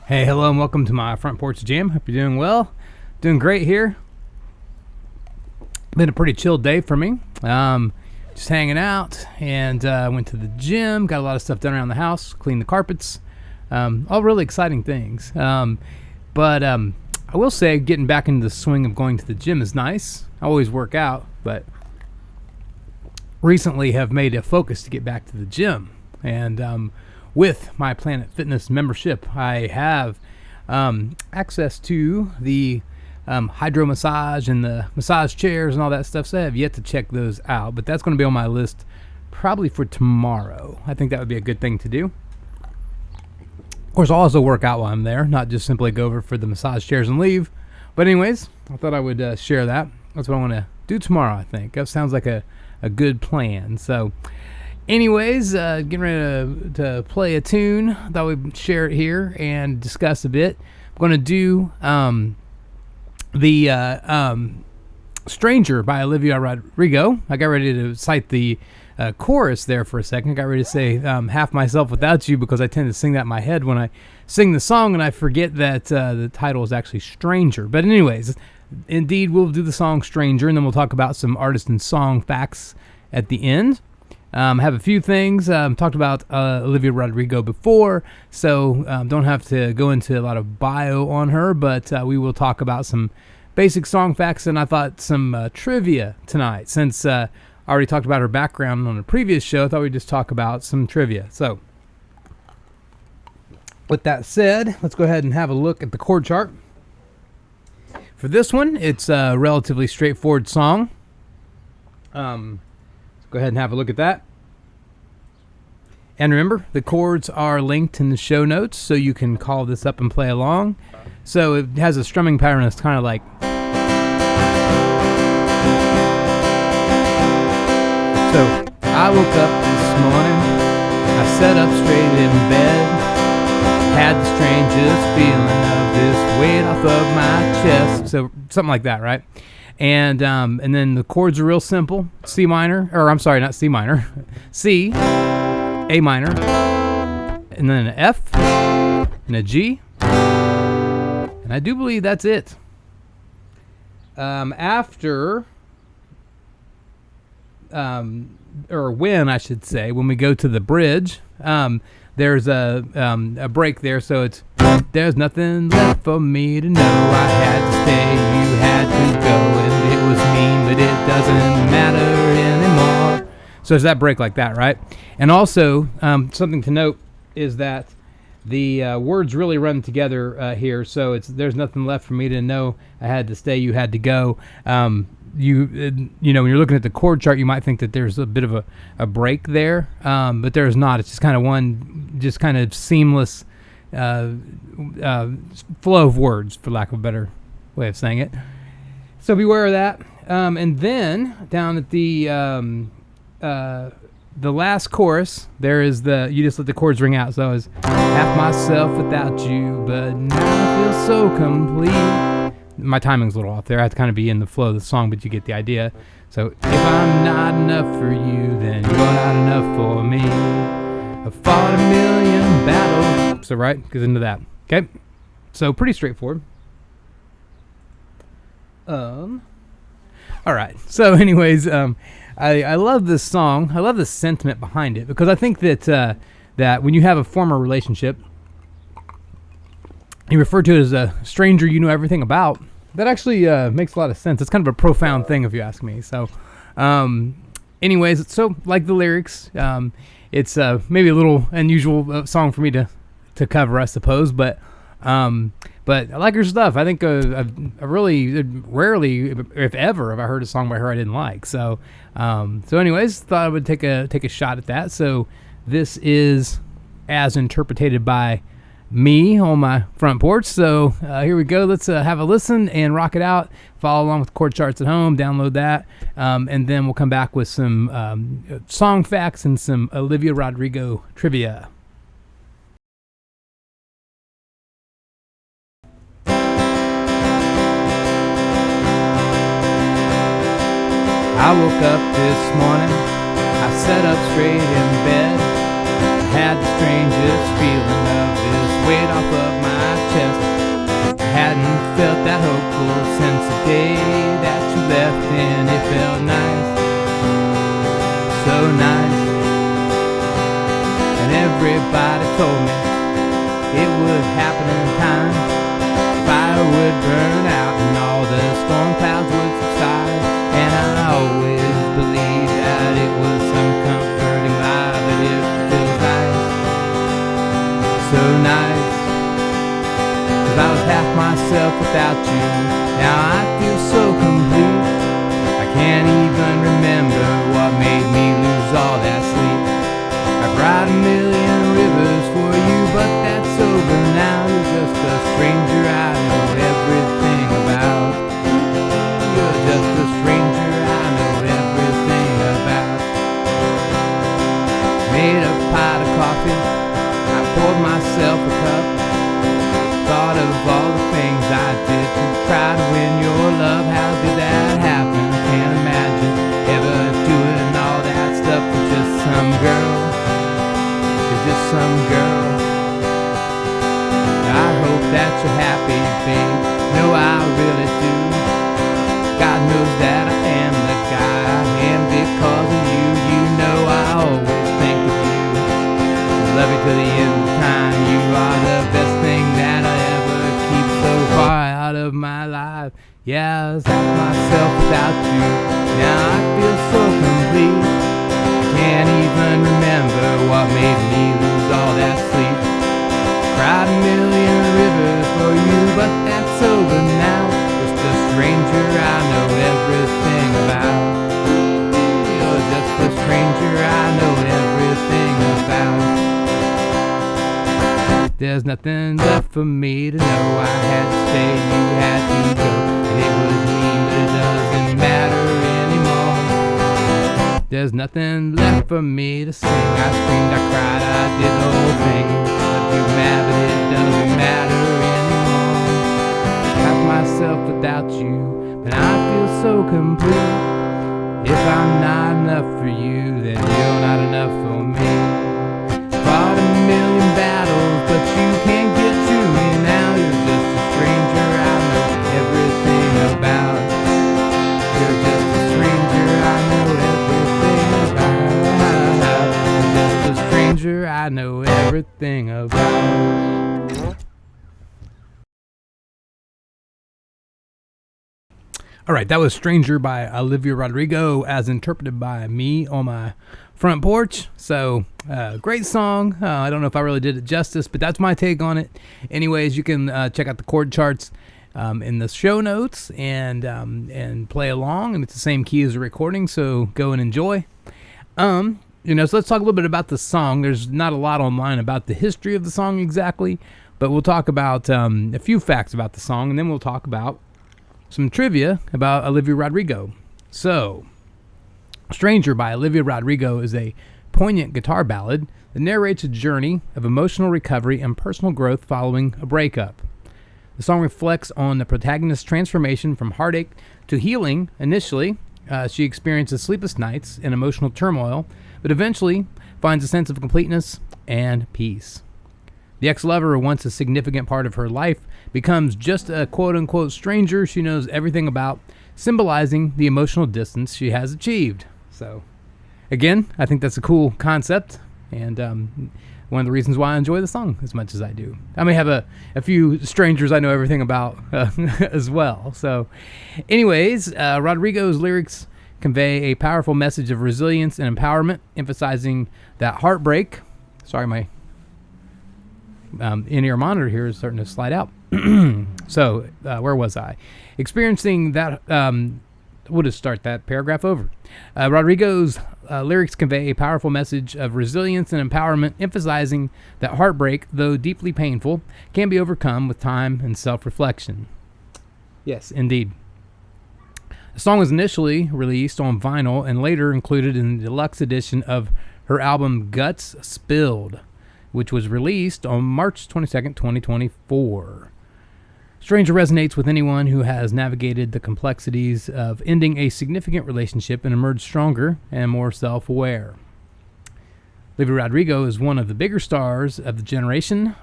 Hey, hello, and welcome to my front porch jam. Hope you're doing well. Doing great here. Been a pretty chill day for me. Just hanging out, and went to the gym. Got a lot of stuff done around the house. Cleaned the carpets. All really exciting things. But I will say, getting back into the swing of going to the gym is nice. I always work out, but recently have made a focus to get back to the gym. And with my Planet Fitness membership, I have access to the hydro massage and the massage chairs and all that stuff. So I have yet to check those out, but that's going to be on my list probably for tomorrow. I think that would be a good thing to do. Of course, I'll also work out while I'm there, not just simply go over for the massage chairs and leave. But anyways, I thought I would share that. That's what I want to do tomorrow, I think. That sounds like a good plan. So anyways, getting ready to play a tune. Thought we'd share it here and discuss a bit. I'm going to do the Stranger by Olivia Rodrigo. I got ready to cite the chorus there for a second. I got ready to say Half Myself Without You, because I tend to sing that in my head when I sing the song, and I forget that the title is actually Stranger. But anyways, indeed, we'll do the song Stranger, and then we'll talk about some artist and song facts at the end. Have a few things. Talked about Olivia Rodrigo before, so don't have to go into a lot of bio on her, but we will talk about some basic song facts, and I thought some trivia tonight. Since I already talked about her background on a previous show, I thought we'd just talk about some trivia. So with that said, let's go ahead and have a look at the chord chart. For this one, it's a relatively straightforward song. Go ahead and have a look at that. And remember, the chords are linked in the show notes, so you can call this up and play along. So it has a strumming pattern that's kind of like. So I woke up this morning, I sat up straight in bed, had the strangest feeling of this weight off of my chest. So something like that, right? And then the chords are real simple. C minor, or I'm sorry, not C minor. C, A minor, and then an F, and a G. And I do believe that's it. After, or when I should say, when we go to the bridge, there's a break there, so it's, there's nothing left for me to know. I had to stay, you had to go, and it was mean, but it doesn't matter anymore. So there's that break like that, right? And also, something to note is that the words really run together here. So it's, there's nothing left for me to know. I had to stay, you had to go. You know, when you're looking at the chord chart, you might think that there's a bit of a break there, but there's not. It's just kind of one, just kind of seamless flow of words, for lack of a better way of saying it. So beware of that. And then down at the last chorus, there is the, you just let the chords ring out. So it's half myself without you, but now I feel so complete. My timing's a little off there. I have to kind of be in the flow of the song, but you get the idea. So if I'm not enough for you, then you're not enough for me. I've fought a million battles. So right, goes into that. Okay, so pretty straightforward. All right. So anyways, I love this song. I love the sentiment behind it, because I think that that when you have a former relationship, you refer to it as a stranger you know everything about. That actually makes a lot of sense. It's kind of a profound thing, if you ask me. So anyways, so like the lyrics, it's maybe a little unusual song for me to cover, I suppose, but I like her stuff. I think I really rarely, if ever, have I heard a song by her I didn't like. So anyways, thought I would take a shot at that. So this is as interpreted by me on my front porch. So here we go. Let's have a listen and rock it out. Follow along with chord charts at home. Download that, and then we'll come back with some song facts and some Olivia Rodrigo trivia. I woke up this morning, I sat up straight in bed, had strangest feeling of this weight off of my chest. I hadn't felt that hopeful since the day that you left, and it felt nice, so nice. And everybody told me it would happen in time. Fire would burn out and all the storm clouds would subside. And I always believed that it was some comforting lie, but it feels nice, so nice. 'Cause I was half myself without you. Now I feel so complete. I can't even remember what made me lose all that sleep. I cried a million rivers for you, but that's over now. You're just a stranger I know everything about. You're just a stranger I know everything about. Made a pot of coffee, I poured myself a cup. Thought of all the things I did to try to win your love. How did that happen? Can't imagine ever doing all that stuff for just some girl. Just some girl. I hope that you're happy, babe. No, I really do. God knows that I am the guy I am because of you. You know I always think of you. Love you to the end of time. You are the best thing that I ever keep so far out of my life. Yeah, I was half myself without you. Now I feel so complete. Can't even remember what made me lose all that sleep. Cried a million rivers for you, but that's over now. Just a stranger I know everything about. You're just a stranger I know everything about. There's nothing left for me to know. I had to stay, you had to go. And it was mean, but it doesn't matter anymore. There's nothing left for me to sing. I screamed, I cried, I did the whole thing. Left you mad, but it doesn't matter anymore. Half myself without you, but I feel so complete. If I'm not enough for you, then you're not enough for me. Fought a million battles, but you can't get to me now. You're just a stranger I know everything about. You're just a stranger I know everything about. You're just a stranger I know everything about. All right, that was Stranger by Olivia Rodrigo as interpreted by me on my front porch. So, great song. I don't know if I really did it justice, but that's my take on it. Anyways, you can check out the chord charts in the show notes and play along. And it's the same key as the recording, so go and enjoy. So let's talk a little bit about the song. There's not a lot online about the history of the song exactly, but we'll talk about a few facts about the song, and then we'll talk about some trivia about Olivia Rodrigo. So, Stranger by Olivia Rodrigo is a poignant guitar ballad that narrates a journey of emotional recovery and personal growth following a breakup. The song reflects on the protagonist's transformation from heartache to healing. Initially, she experiences sleepless nights and emotional turmoil, but eventually finds a sense of completeness and peace. The ex-lover, once a significant part of her life, becomes just a quote-unquote stranger she knows everything about, symbolizing the emotional distance she has achieved. So, again, I think that's a cool concept, and one of the reasons why I enjoy the song as much as I do. I may have a few strangers I know everything about as well. So, anyways, Rodrigo's lyrics convey a powerful message of resilience and empowerment, emphasizing that heartbreak... Sorry, my in-ear monitor here is starting to slide out. So, where was I? Experiencing that... we'll just start that paragraph over. Rodrigo's lyrics convey a powerful message of resilience and empowerment, emphasizing that heartbreak, though deeply painful, can be overcome with time and self-reflection. Yes, indeed. The song was initially released on vinyl and later included in the deluxe edition of her album Guts Spilled, which was released on March 22nd, 2024. Stranger resonates with anyone who has navigated the complexities of ending a significant relationship and emerged stronger and more self-aware. Olivia Rodrigo is one of the bigger stars of the generation.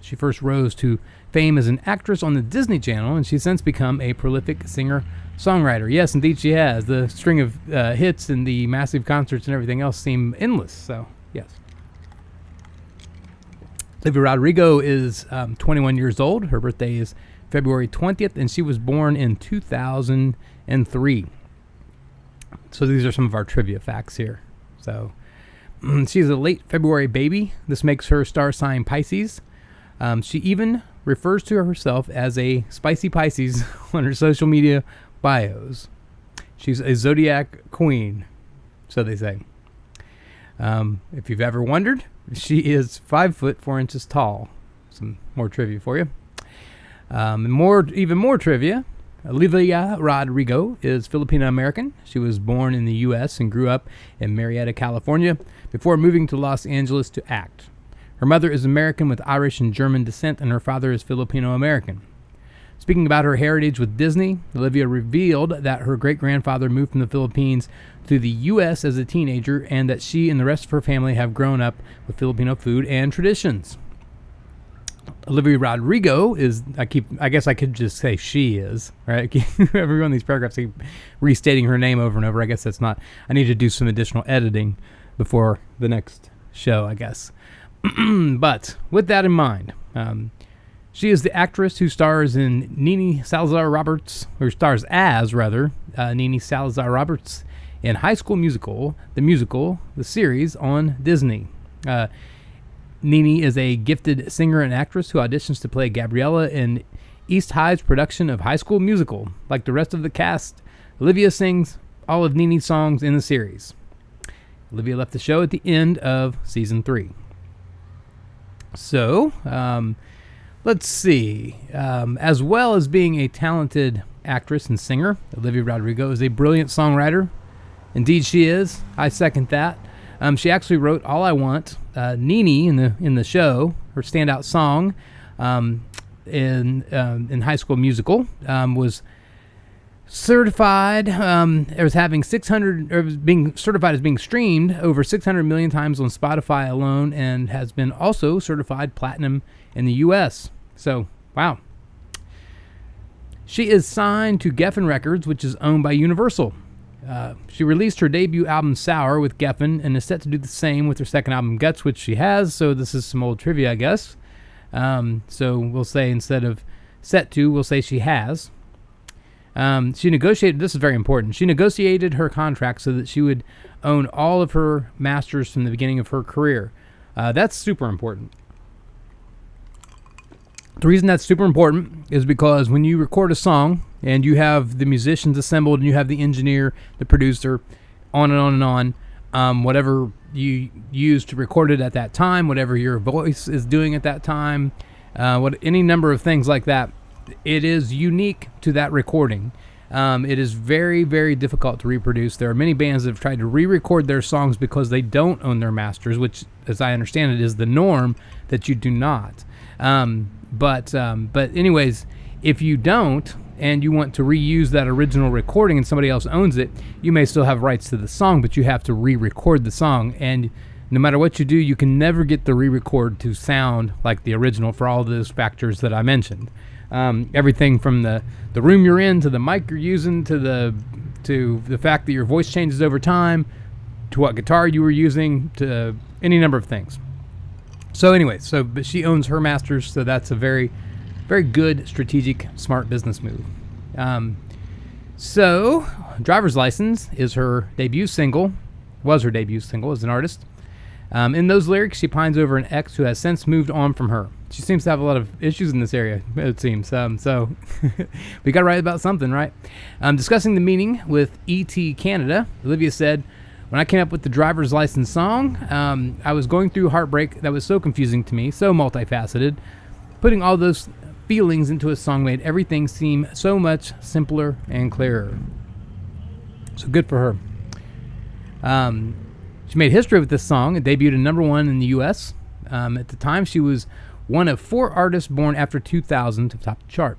She first rose to fame as an actress on the Disney Channel, and she's since become a prolific singer-songwriter. Yes, indeed she has. The string of hits and the massive concerts and everything else seem endless, so yes. Olivia Rodrigo is 21 years old. Her birthday is February 20th, and she was born in 2003. So these are some of our trivia facts here. So she's a late February baby. This makes her star sign Pisces. She even refers to herself as a spicy Pisces on her social media bios. She's a zodiac queen, so they say. If you've ever wondered, she is 5 foot 4 inches tall. Some more trivia for you. Even more trivia. Olivia Rodrigo is Filipino American. She was born in the U.S. and grew up in Marietta, California, before moving to Los Angeles to act. Her mother is American with Irish and German descent, and her father is Filipino American. Speaking about her heritage with Disney, Olivia revealed that her great-grandfather moved from the Philippines to the U.S. as a teenager, and that she and the rest of her family have grown up with Filipino food and traditions. Olivia Rodrigo is, I guess I could just say she is, right? Every one of these paragraphs, I keep restating her name over and over. I guess that's not, I need to do some additional editing before the next show, I guess. But with that in mind, she is the actress who stars in Nini Salazar Roberts, or stars as, rather, Nini Salazar Roberts in High School Musical, the series on Disney. Nini is a gifted singer and actress who auditions to play Gabriella in East High's production of High School Musical. Like the rest of the cast, Olivia sings all of Nini's songs in the series. Olivia left the show at the end of season 3. So, let's see. As well as being a talented actress and singer, Olivia Rodrigo is a brilliant songwriter. Indeed she is. I second that. She actually wrote All I Want. Nini in the show, her standout song in High School Musical, was certified. It was having 600, or was being certified as being streamed over 600 million times on Spotify alone, and has been also certified platinum in the U.S. So, wow. She is signed to Geffen Records, which is owned by Universal. She released her debut album Sour with Geffen and is set to do the same with her second album Guts, which she has. So this is some old trivia, I guess. So we'll say instead of set to, we'll say she has. She negotiated, this is very important, she negotiated her contract so that she would own all of her masters from the beginning of her career. That's super important. The reason that's super important is because when you record a song and you have the musicians assembled and you have the engineer, the producer, on and on and on, whatever you use to record it at that time, whatever your voice is doing at that time, any number of things like that, it is unique to that recording. It is very, very difficult to reproduce. There are many bands that have tried to re-record their songs because they don't own their masters, which, as I understand it, is the norm that you do not. But anyways, if you don't, and you want to reuse that original recording and somebody else owns it, you may still have rights to the song, but you have to re-record the song. And no matter what you do, you can never get the re-record to sound like the original for all those factors that I mentioned. Everything from the room you're in, to the mic you're using, to the fact that your voice changes over time, to what guitar you were using, to any number of things. So anyway, but she owns her masters, so that's a very, very good, strategic, smart business move. So, Driver's License is her debut single, was her debut single as an artist. In those lyrics, she pines over an ex who has since moved on from her. She seems to have a lot of issues in this area, it seems. So, we got to write about something, right? Discussing the meaning with E.T. Canada, Olivia said, "When I came up with the Driver's License song, I was going through heartbreak that was so confusing to me, so multifaceted. Putting all those feelings into a song made everything seem so much simpler and clearer." So good for her. She made history with this song. It debuted at #1 in the U.S. At the time, she was one of 4 artists born after 2000 to top the chart.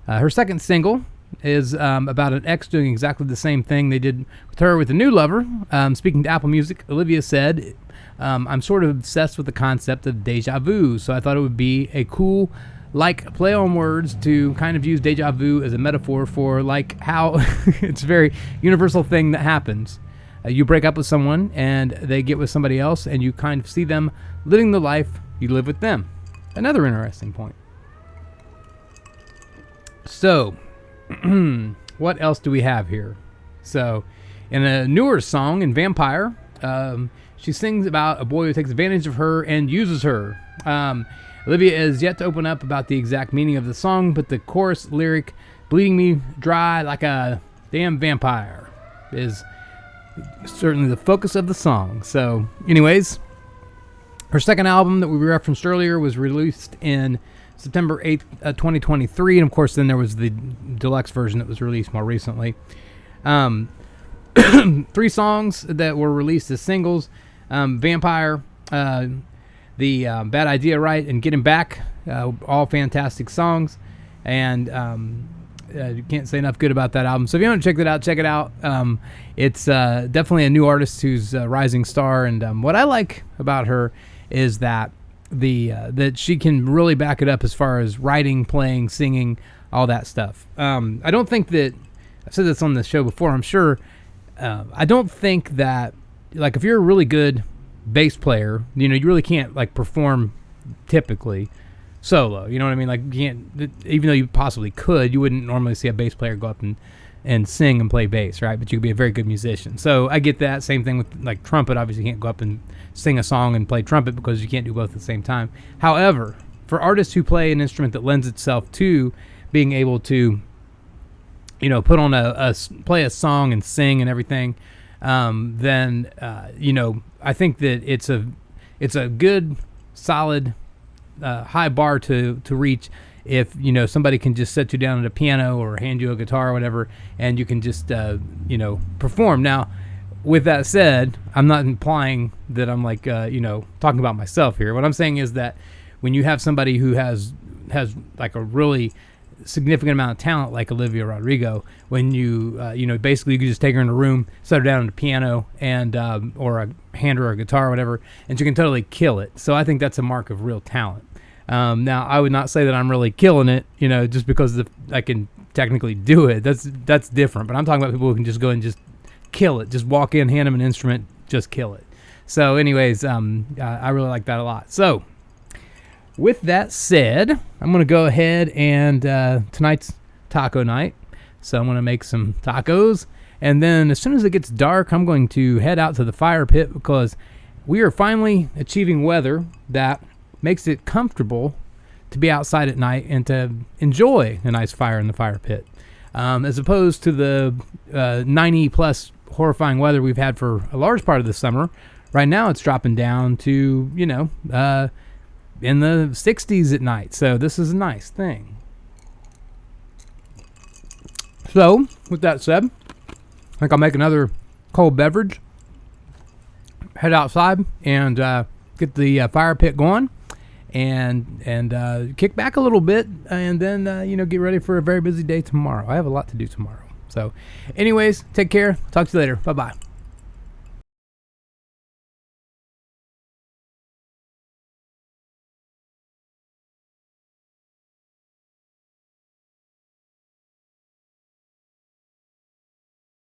Her second single, is about an ex doing exactly the same thing they did with her with a new lover. Speaking to Apple Music, Olivia said, I'm sort of obsessed with the concept of deja vu, so I thought it would be a cool play on words to kind of use deja vu as a metaphor for how it's a very universal thing that happens. You break up with someone and they get with somebody else, and you kind of see them living the life you live with them. Another interesting point. So, what else do we have here? So, in a newer song, in Vampire, she sings about a boy who takes advantage of her and uses her. Olivia is yet to open up about the exact meaning of the song, but the chorus lyric, bleeding me dry like a damn vampire, is certainly the focus of the song. So, anyways, her second album that we referenced earlier was released in September 8th, 2023, and of course then there was the deluxe version that was released more recently. 3 songs that were released as singles: Vampire, the Bad Idea Right, and Getting Back, all fantastic songs, and you can't say enough good about that album. So if you want to check that out, check it out. It's definitely a new artist who's a rising star, and what I like about her is that that she can really back it up as far as writing, playing, singing, all that stuff. I don't think that, I've said this on the show before, I'm sure, I don't think that, if you're a really good bass player, you really can't perform typically solo, you know what I mean? You can't, even though you possibly could, you wouldn't normally see a bass player go up and sing and play bass, right? But you could be a very good musician. So I get that. Same thing with trumpet. Obviously you can't go up and sing a song and play trumpet because you can't do both at the same time. However, for artists who play an instrument that lends itself to being able to, put on play a song and sing and everything, then I think that it's a good, solid, high bar to reach if somebody can just set you down at a piano or hand you a guitar or whatever, and you can just perform. Now, with that said, I'm not implying that I'm talking about myself here. What I'm saying is that when you have somebody who has a really significant amount of talent like Olivia Rodrigo, when you basically you can just take her in a room, set her down on the piano, and or hand her a guitar or whatever, and she can totally kill it. So I think that's a mark of real talent. Now, I would not say that I'm really killing it, just because I can technically do it. That's different. But I'm talking about people who can just go and just kill it. Just walk in, hand them an instrument, just kill it. So anyways, I really like that a lot. So with that said, I'm going to go ahead and tonight's taco night. So I'm going to make some tacos. And then as soon as it gets dark, I'm going to head out to the fire pit because we are finally achieving weather that makes it comfortable to be outside at night and to enjoy a nice fire in the fire pit. As opposed to the 90 plus horrifying weather we've had for a large part of the summer. Right now it's dropping down to, in the 60s at night. So this is a nice thing. So, with that said, I think I'll make another cold beverage, head outside, and get the fire pit going, and kick back a little bit, and then get ready for a very busy day tomorrow. I have a lot to do tomorrow. So, anyways, take care. Talk to you later. Bye-bye.